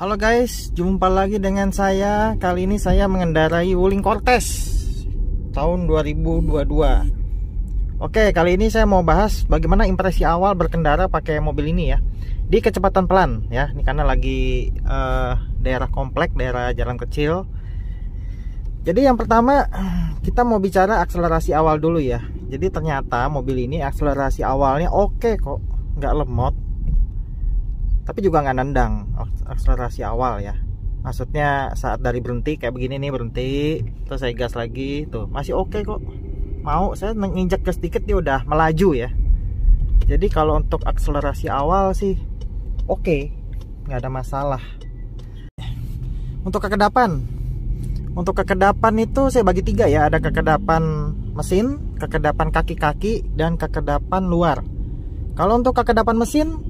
Halo guys, jumpa lagi dengan saya. Kali ini saya mengendarai Wuling Cortez tahun 2022. Oke, kali ini saya mau bahas bagaimana impresi awal berkendara pakai mobil ini ya. Di kecepatan pelan ya. Ini karena lagi daerah komplek, daerah jalan kecil. Jadi yang pertama kita mau bicara akselerasi awal dulu ya. Jadi ternyata mobil ini akselerasi awalnya oke kok, nggak lemot. Tapi juga nggak nendang akselerasi awal ya. Maksudnya saat dari berhenti kayak begini nih, berhenti terus saya gas lagi tuh masih oke kok. Mau saya nginjak gas dikit dia udah melaju ya. Jadi kalau untuk akselerasi awal sih oke, nggak ada masalah. Untuk kekedapan itu saya bagi tiga ya. Ada kekedapan mesin, kekedapan kaki-kaki, dan kekedapan luar. Kalau untuk kekedapan mesin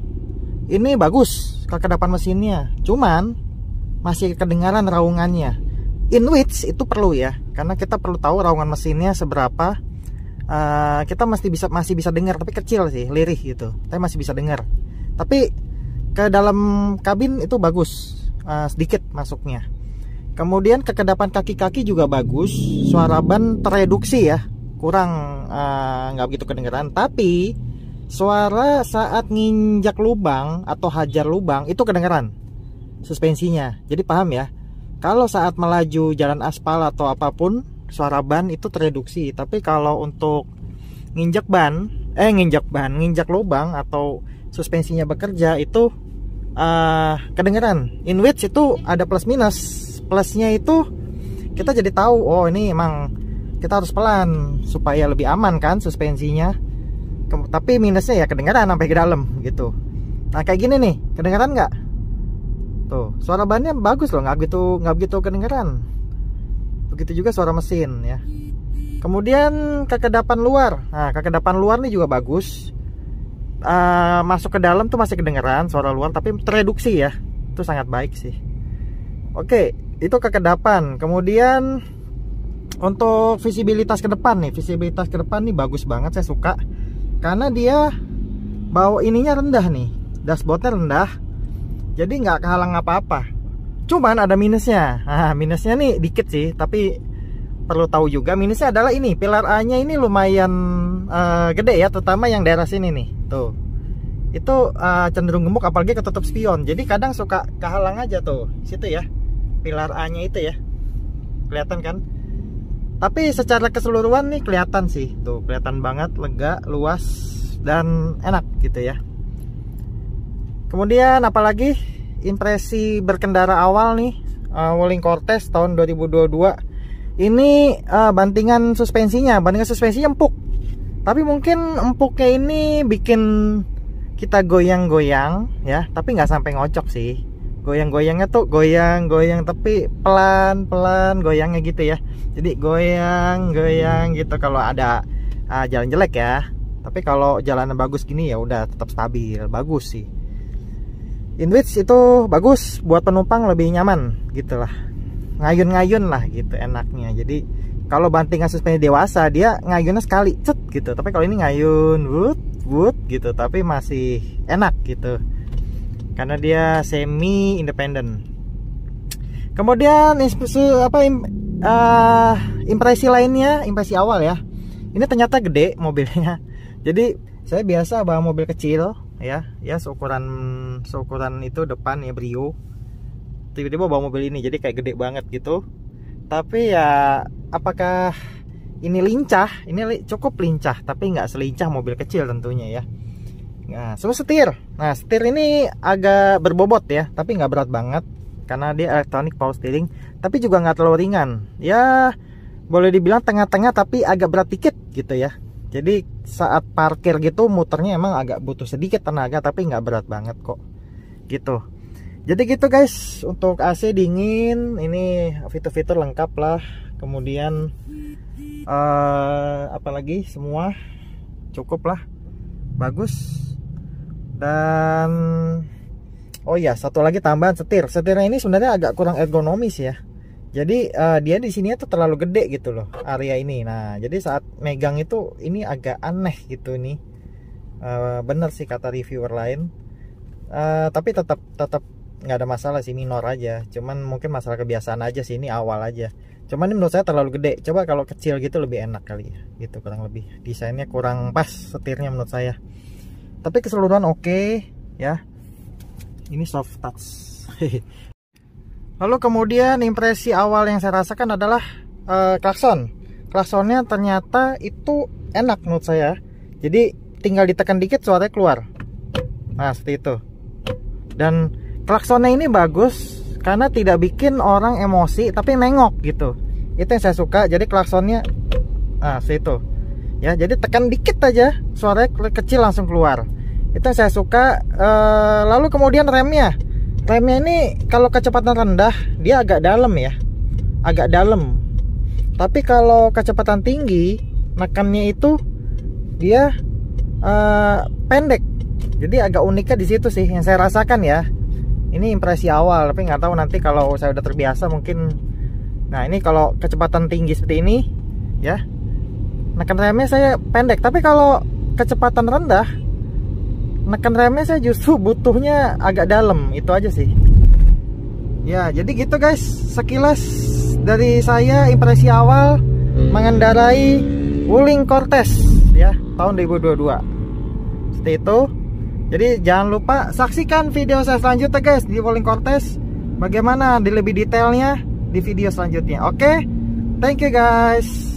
ini bagus kekedapan mesinnya, cuman masih kedengaran raungannya. In which itu perlu ya, karena kita perlu tahu raungan mesinnya seberapa. Kita masih bisa dengar, tapi kecil sih, lirih gitu. Tapi masih bisa dengar. Tapi ke dalam kabin itu bagus, sedikit masuknya. Kemudian kekedapan kaki-kaki juga bagus, suara ban tereduksi ya, kurang nggak begitu kedengaran. Tapi suara saat nginjak lubang atau hajar lubang itu kedengeran suspensinya. Jadi paham ya, kalau saat melaju jalan aspal atau apapun suara ban itu tereduksi. Tapi kalau untuk nginjak lubang atau suspensinya bekerja itu kedengeran. In which itu ada plus minus. Plusnya itu kita jadi tahu, oh ini emang kita harus pelan supaya lebih aman kan suspensinya. Tapi minusnya ya kedengaran sampai ke dalam gitu. Nah kayak gini nih, kedengaran nggak? Tuh suara bannya bagus loh, nggak begitu kedengaran. Begitu juga suara mesin ya. Kemudian kekedapan luar. Nah kekedapan luar nih juga bagus. Masuk ke dalam tuh masih kedengaran suara luar, tapi tereduksi ya. Itu sangat baik sih. Oke, itu kekedapan. Kemudian untuk visibilitas ke depan nih, bagus banget, saya suka. Karena dia bawa ininya rendah nih, dashboardnya rendah, jadi nggak kehalang apa-apa. Cuman ada minusnya. Nah, minusnya nih dikit sih, tapi perlu tahu juga minusnya adalah ini, pilar A-nya ini lumayan gede ya, terutama yang daerah sini nih. Tuh, itu cenderung gemuk, apalagi ketutup spion. Jadi kadang suka kehalang aja tuh, situ ya, pilar A-nya itu ya, kelihatan kan? Tapi secara keseluruhan nih kelihatan sih, tuh kelihatan banget, lega, luas, dan enak gitu ya. Kemudian apalagi impresi berkendara awal nih, Wuling Cortez tahun 2022. Ini bantingan suspensinya empuk. Tapi mungkin empuknya ini bikin kita goyang-goyang ya, tapi nggak sampai ngocok sih. Goyang-goyangnya tuh goyang tapi pelan-pelan goyangnya gitu ya. Jadi goyang gitu kalau ada jalan jelek ya. Tapi kalau jalan bagus gini ya udah tetap stabil, bagus sih. In which itu bagus buat penumpang, lebih nyaman gitulah. Ngayun-ngayun lah gitu enaknya. Jadi kalau bantingan suspensi dewasa dia ngayunnya sekali cet gitu. Tapi kalau ini ngayun wut gitu, tapi masih enak gitu. Karena dia semi independen. Kemudian impresi lainnya, impresi awal ya. Ini ternyata gede mobilnya. Jadi saya biasa bawa mobil kecil ya seukuran itu depan ya Brio. Tiba-tiba bawa mobil ini, jadi kayak gede banget gitu. Tapi ya apakah ini lincah? Ini cukup lincah, tapi nggak selincah mobil kecil tentunya ya. Nah, setir. Nah, setir ini agak berbobot ya, tapi nggak berat banget karena dia elektronik power steering, tapi juga nggak terlalu ringan. Ya, boleh dibilang tengah-tengah tapi agak berat dikit gitu ya. Jadi saat parkir gitu muternya emang agak butuh sedikit tenaga, tapi nggak berat banget kok. Gitu. Jadi gitu guys, untuk AC dingin, ini fitur-fitur lengkap lah. Kemudian apalagi semua cukup lah, bagus. Dan oh ya, satu lagi tambahan setirnya ini sebenarnya agak kurang ergonomis ya. Jadi dia di sini tuh terlalu gede gitu loh area ini. Nah jadi saat megang itu ini agak aneh gitu nih. Bener sih kata reviewer lain. Tapi tetap nggak ada masalah sih, minor aja. Cuman mungkin masalah kebiasaan aja sih, ini awal aja. Cuman ini menurut saya terlalu gede. Coba kalau kecil gitu lebih enak kali ya. Gitu kurang lebih. Desainnya kurang pas setirnya menurut saya. Tapi keseluruhan oke ya. Ini soft touch. Lalu kemudian impresi awal yang saya rasakan adalah klakson. Klaksonnya ternyata itu enak menurut saya. Jadi tinggal ditekan dikit suaranya keluar. Nah seperti itu. Dan klaksonnya ini bagus karena tidak bikin orang emosi tapi nengok gitu. Itu yang saya suka. Jadi klaksonnya seperti itu. Ya, jadi tekan dikit aja suaranya kecil langsung keluar. Itu yang saya suka. Lalu kemudian remnya ini kalau kecepatan rendah dia agak dalam ya, agak dalam. Tapi kalau kecepatan tinggi nekannya itu dia pendek. Jadi agak uniknya di situ sih yang saya rasakan ya. Ini impresi awal, tapi nggak tahu nanti kalau saya udah terbiasa mungkin. Nah ini kalau kecepatan tinggi seperti ini ya, nekan remnya saya pendek. Tapi kalau kecepatan rendah, nekan remnya saya justru butuhnya agak dalam. Itu aja sih. Ya jadi gitu guys, sekilas dari saya impresi awal mengendarai Wuling Cortez ya tahun 2022. Seperti itu. Jadi jangan lupa saksikan video saya selanjutnya guys di Wuling Cortez. Bagaimana di lebih detailnya di video selanjutnya. Oke, thank you guys.